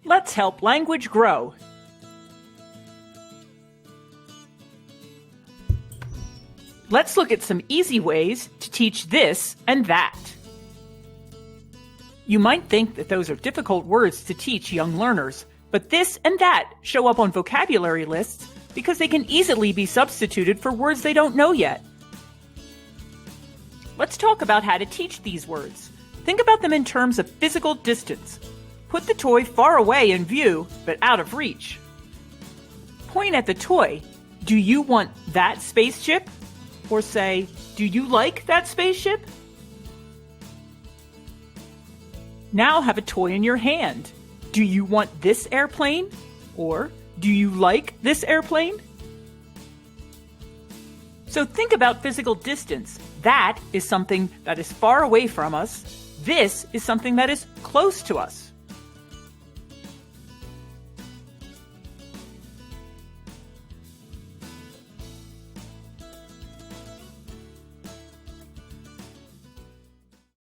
Let's help language grow. Let's look at some easy ways to teach this and that. You might think that those are difficult words to teach young learners, but this and that show up on vocabulary lists because they can easily be substituted for words they don't know yet. Let's talk about how to teach these words. Think about them in terms of physical distance. Put the toy far away in view, but out of reach. Point at the toy. Do you want that spaceship? Or say, do you like that spaceship? Now have a toy in your hand. Do you want this airplane? Or do you like this airplane? So think about physical distance. That is something that is far away from us. This is something that is close to us.